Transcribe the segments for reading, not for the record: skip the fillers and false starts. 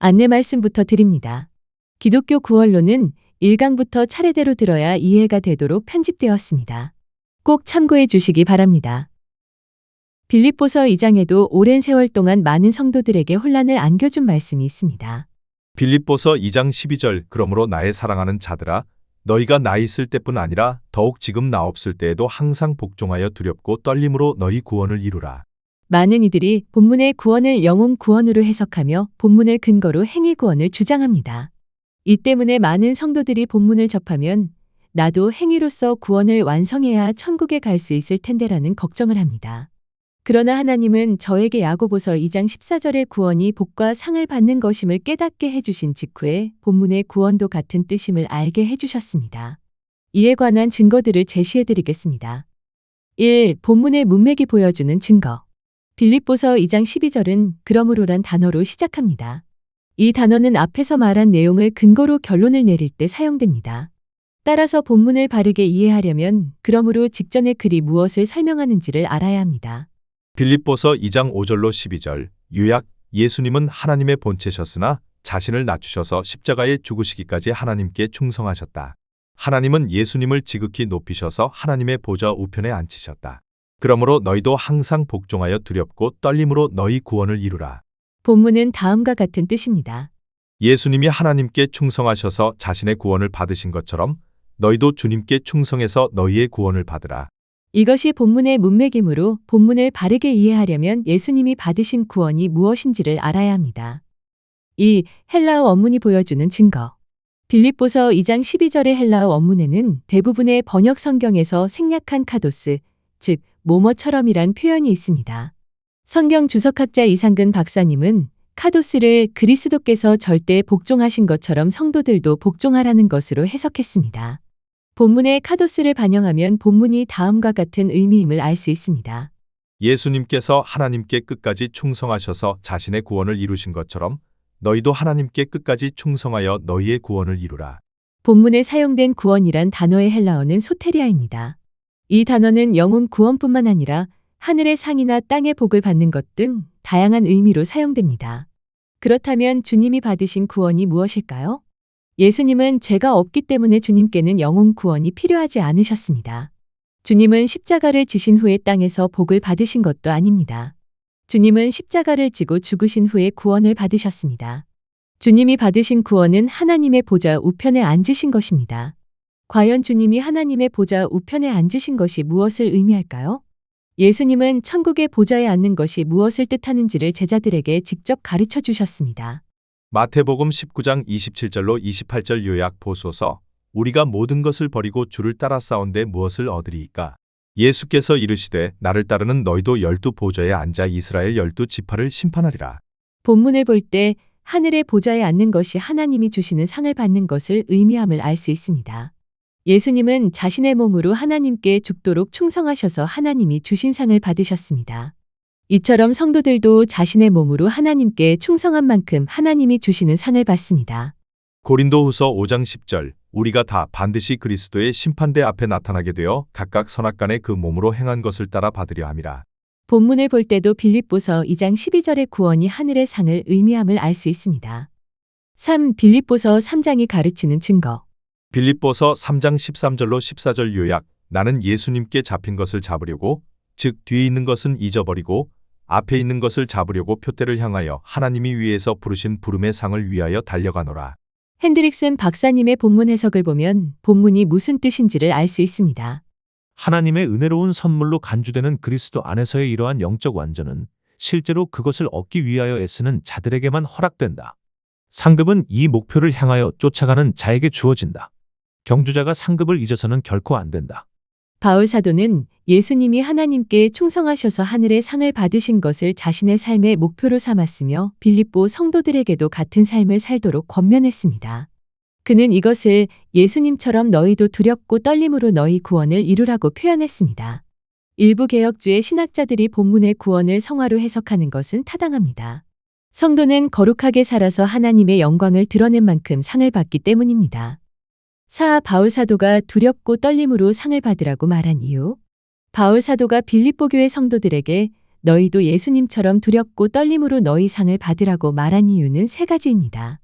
안내 말씀부터 드립니다. 기독교 구원론은 1강부터 차례대로 들어야 이해가 되도록 편집되었습니다. 꼭 참고해 주시기 바랍니다. 빌립보서 2장에도 오랜 세월 동안 많은 성도들에게 혼란을 안겨준 말씀이 있습니다. 빌립보서 2장 12절 그러므로 나의 사랑하는 자들아 너희가 나 있을 때뿐 아니라 더욱 지금 나 없을 때에도 항상 복종하여 두렵고 떨림으로 너희 구원을 이루라. 많은 이들이 본문의 구원을 영혼 구원으로 해석하며 본문을 근거로 행위 구원을 주장합니다. 이 때문에 많은 성도들이 본문을 접하면 나도 행위로서 구원을 완성해야 천국에 갈 수 있을 텐데라는 걱정을 합니다. 그러나 하나님은 저에게 야고보서 2장 14절의 구원이 복과 상을 받는 것임을 깨닫게 해주신 직후에 본문의 구원도 같은 뜻임을 알게 해주셨습니다. 이에 관한 증거들을 제시해드리겠습니다. 1. 본문의 문맥이 보여주는 증거. 빌립보서 2장 12절은 그러므로란 단어로 시작합니다. 이 단어는 앞에서 말한 내용을 근거로 결론을 내릴 때 사용됩니다. 따라서 본문을 바르게 이해하려면 그러므로 직전의 글이 무엇을 설명하는지를 알아야 합니다. 빌립보서 2장 5절로 12절 요약 예수님은 하나님의 본체셨으나 자신을 낮추셔서 십자가에 죽으시기까지 하나님께 충성하셨다. 하나님은 예수님을 지극히 높이셔서 하나님의 보좌 우편에 앉히셨다. 그러므로 너희도 항상 복종하여 두렵고 떨림으로 너희 구원을 이루라. 본문은 다음과 같은 뜻입니다. 예수님이 하나님께 충성하셔서 자신의 구원을 받으신 것처럼 너희도 주님께 충성해서 너희의 구원을 받으라. 이것이 본문의 문맥이므로 본문을 바르게 이해하려면 예수님이 받으신 구원이 무엇인지를 알아야 합니다. 2. 헬라어 원문이 보여주는 증거. 빌립보서 2장 12절의 헬라어 원문에는 대부분의 번역 성경에서 생략한 카도스, 즉 뭐뭐처럼이란 표현이 있습니다. 성경 주석학자 이상근 박사님은 카도스를 그리스도께서 절대 복종하신 것처럼 성도들도 복종하라는 것으로 해석했습니다. 본문의 카도스를 반영하면 본문이 다음과 같은 의미임을 알 수 있습니다. 예수님께서 하나님께 끝까지 충성하셔서 자신의 구원을 이루신 것처럼 너희도 하나님께 끝까지 충성하여 너희의 구원을 이루라. 본문에 사용된 구원이란 단어의 헬라어는 소테리아입니다. 이 단어는 영혼 구원뿐만 아니라 하늘의 상이나 땅의 복을 받는 것 등 다양한 의미로 사용됩니다. 그렇다면 주님이 받으신 구원이 무엇일까요? 예수님은 죄가 없기 때문에 주님께는 영혼 구원이 필요하지 않으셨습니다. 주님은 십자가를 지신 후에 땅에서 복을 받으신 것도 아닙니다. 주님은 십자가를 지고 죽으신 후에 구원을 받으셨습니다. 주님이 받으신 구원은 하나님의 보좌 우편에 앉으신 것입니다. 과연 주님이 하나님의 보좌 우편에 앉으신 것이 무엇을 의미할까요? 예수님은 천국의 보좌에 앉는 것이 무엇을 뜻하는지를 제자들에게 직접 가르쳐 주셨습니다. 마태복음 19장 27절로 28절 요약 보소서 우리가 모든 것을 버리고 주를 따라 싸운데 무엇을 얻으리이까? 예수께서 이르시되 나를 따르는 너희도 12 보좌에 앉아 이스라엘 12 지파를 심판하리라. 본문을 볼 때 하늘의 보좌에 앉는 것이 하나님이 주시는 상을 받는 것을 의미함을 알 수 있습니다. 예수님은 자신의 몸으로 하나님께 죽도록 충성하셔서 하나님이 주신 상을 받으셨습니다. 이처럼 성도들도 자신의 몸으로 하나님께 충성한 만큼 하나님이 주시는 상을 받습니다. 고린도후서 5장 10절 우리가 다 반드시 그리스도의 심판대 앞에 나타나게 되어 각각 선악간에 그 몸으로 행한 것을 따라 받으려 함이라. 본문을 볼 때도 빌립보서 2장 12절의 구원이 하늘의 상을 의미함을 알 수 있습니다. 3. 빌립보서 3장이 가르치는 증거. 빌립보서 3장 13절로 14절 요약 나는 예수님께 잡힌 것을 잡으려고 즉 뒤에 있는 것은 잊어버리고 앞에 있는 것을 잡으려고 표대를 향하여 하나님이 위에서 부르신 부름의 상을 위하여 달려가노라. 핸드릭슨 박사님의 본문 해석을 보면 본문이 무슨 뜻인지를 알 수 있습니다. 하나님의 은혜로운 선물로 간주되는 그리스도 안에서의 이러한 영적 완전은 실제로 그것을 얻기 위하여 애쓰는 자들에게만 허락된다. 상급은 이 목표를 향하여 쫓아가는 자에게 주어진다. 경주자가 상급을 잊어서는 결코 안 된다. 바울 사도는 예수님이 하나님께 충성하셔서 하늘의 상을 받으신 것을 자신의 삶의 목표로 삼았으며 빌립보 성도들에게도 같은 삶을 살도록 권면했습니다. 그는 이것을 예수님처럼 너희도 두렵고 떨림으로 너희 구원을 이루라고 표현했습니다. 일부 개혁주의 신학자들이 본문의 구원을 성화로 해석하는 것은 타당합니다. 성도는 거룩하게 살아서 하나님의 영광을 드러낸 만큼 상을 받기 때문입니다. 4. 바울 사도가 두렵고 떨림으로 상을 받으라고 말한 이유. 바울 사도가 빌립보 교회 성도들에게 너희도 예수님처럼 두렵고 떨림으로 너희 상을 받으라고 말한 이유는 세 가지입니다.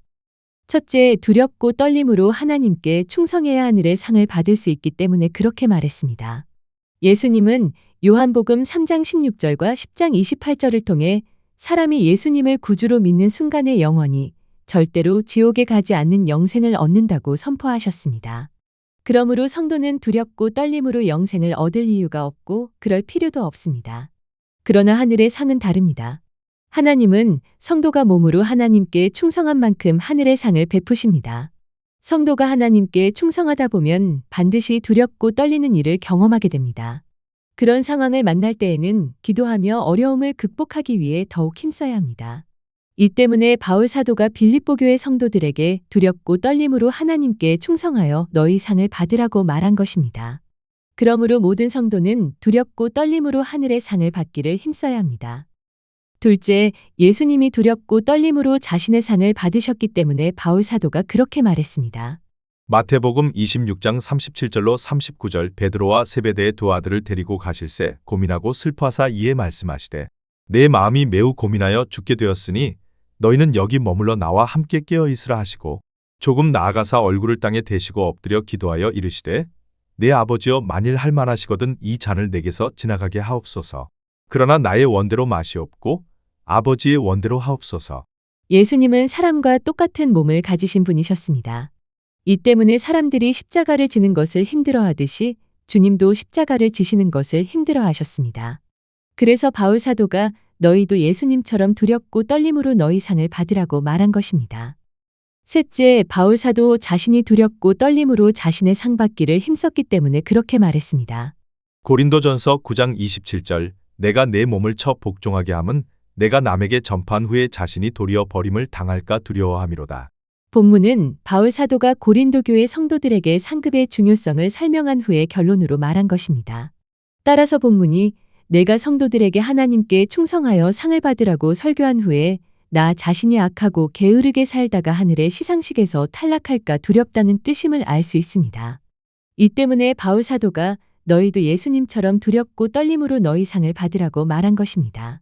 첫째, 두렵고 떨림으로 하나님께 충성해야 하늘의 상을 받을 수 있기 때문에 그렇게 말했습니다. 예수님은 요한복음 3장 16절과 10장 28절을 통해 사람이 예수님을 구주로 믿는 순간에 영원히 절대로 지옥에 가지 않는 영생을 얻는다고 선포하셨습니다. 그러므로 성도는 두렵고 떨림으로 영생을 얻을 이유가 없고 그럴 필요도 없습니다. 그러나 하늘의 상은 다릅니다. 하나님은 성도가 몸으로 하나님께 충성한 만큼 하늘의 상을 베푸십니다. 성도가 하나님께 충성하다 보면 반드시 두렵고 떨리는 일을 경험하게 됩니다. 그런 상황을 만날 때에는 기도하며 어려움을 극복하기 위해 더욱 힘써야 합니다. 이 때문에 바울 사도가 빌립보 교회 성도들에게 두렵고 떨림으로 하나님께 충성하여 너희 상을 받으라고 말한 것입니다. 그러므로 모든 성도는 두렵고 떨림으로 하늘의 상을 받기를 힘써야 합니다. 둘째, 예수님이 두렵고 떨림으로 자신의 상을 받으셨기 때문에 바울 사도가 그렇게 말했습니다. 마태복음 26장 37절로 39절 베드로와 세베대의 두 아들을 데리고 가실새 고민하고 슬퍼하사 이에 말씀하시되 내 마음이 매우 고민하여 죽게 되었으니 너희는 여기 머물러 나와 함께 깨어 있으라 하시고 조금 나아가사 얼굴을 땅에 대시고 엎드려 기도하여 이르시되 내 아버지여 만일 할 만하시거든 이 잔을 내게서 지나가게 하옵소서. 그러나 나의 원대로 마시옵고 아버지의 원대로 하옵소서. 예수님은 사람과 똑같은 몸을 가지신 분이셨습니다. 이 때문에 사람들이 십자가를 지는 것을 힘들어하듯이 주님도 십자가를 지시는 것을 힘들어하셨습니다. 그래서 바울 사도가 너희도 예수님처럼 두렵고 떨림으로 너희 상을 받으라고 말한 것입니다. 셋째, 바울 사도 자신이 두렵고 떨림으로 자신의 상 받기를 힘썼기 때문에 그렇게 말했습니다. 고린도전서 9장 27절 내가 내 몸을 쳐 복종하게 함은 내가 남에게 전파한 후에 자신이 도리어 버림을 당할까 두려워함이로다. 본문은 바울 사도가 고린도 교회 성도들에게 상급의 중요성을 설명한 후에 결론으로 말한 것입니다. 따라서 본문이 내가 성도들에게 하나님께 충성하여 상을 받으라고 설교한 후에 나 자신이 악하고 게으르게 살다가 하늘의 시상식에서 탈락할까 두렵다는 뜻임을 알 수 있습니다. 이 때문에 바울 사도가 너희도 예수님처럼 두렵고 떨림으로 너희 상을 받으라고 말한 것입니다.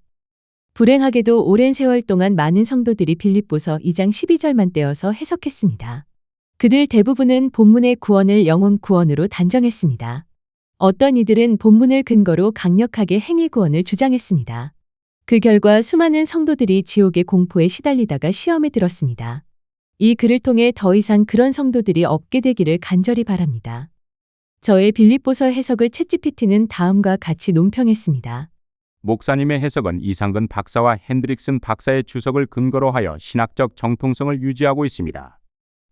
불행하게도 오랜 세월 동안 많은 성도들이 빌립보서 2장 12절만 떼어서 해석했습니다. 그들 대부분은 본문의 구원을 영혼 구원으로 단정했습니다. 어떤 이들은 본문을 근거로 강력하게 행위 구원을 주장했습니다. 그 결과 수많은 성도들이 지옥의 공포에 시달리다가 시험에 들었습니다. 이 글을 통해 더 이상 그런 성도들이 없게 되기를 간절히 바랍니다. 저의 빌립보서 해석을 챗GPT는 다음과 같이 논평했습니다. 목사님의 해석은 이상근 박사와 핸드릭슨 박사의 주석을 근거로 하여 신학적 정통성을 유지하고 있습니다.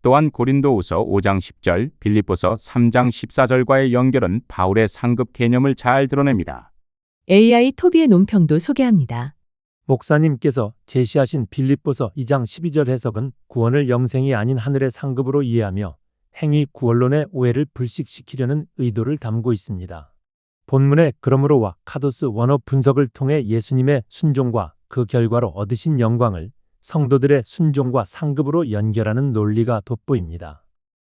또한 고린도후서 5장 10절, 빌립보서 3장 14절과의 연결은 바울의 상급 개념을 잘 드러냅니다. AI 토비의 논평도 소개합니다. 목사님께서 제시하신 빌립보서 2장 12절 해석은 구원을 영생이 아닌 하늘의 상급으로 이해하며 행위 구원론의 오해를 불식시키려는 의도를 담고 있습니다. 본문의 그러므로와 카도스 원어 분석을 통해 예수님의 순종과 그 결과로 얻으신 영광을 성도들의 순종과 상급으로 연결하는 논리가 돋보입니다.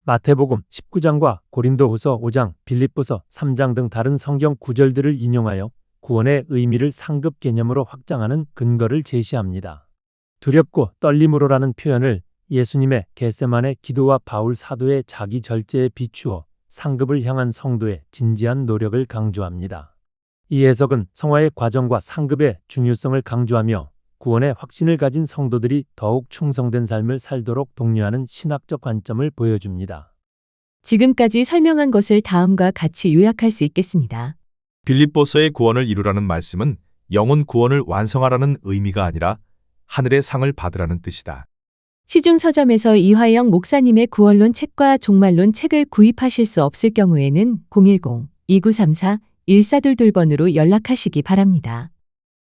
마태복음 19장과 고린도후서 5장, 빌립보서 3장 등 다른 성경 구절들을 인용하여 구원의 의미를 상급 개념으로 확장하는 근거를 제시합니다. 두렵고 떨림으로라는 표현을 예수님의 겟세마네 기도와 바울 사도의 자기 절제에 비추어 상급을 향한 성도의 진지한 노력을 강조합니다. 이 해석은 성화의 과정과 상급의 중요성을 강조하며 구원의 확신을 가진 성도들이 더욱 충성된 삶을 살도록 독려하는 신학적 관점을 보여줍니다. 지금까지 설명한 것을 다음과 같이 요약할 수 있겠습니다. 빌립보서의 구원을 이루라는 말씀은 영혼 구원을 완성하라는 의미가 아니라 하늘의 상을 받으라는 뜻이다. 시중 서점에서 이화영 목사님의 구원론 책과 종말론 책을 구입하실 수 없을 경우에는 010-2934-1422번으로 연락하시기 바랍니다.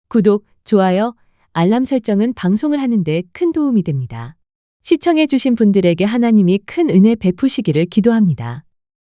구독, 좋아요, 알람 설정은 방송을 하는데 큰 도움이 됩니다. 시청해 주신 분들에게 하나님이 큰 은혜 베푸시기를 기도합니다.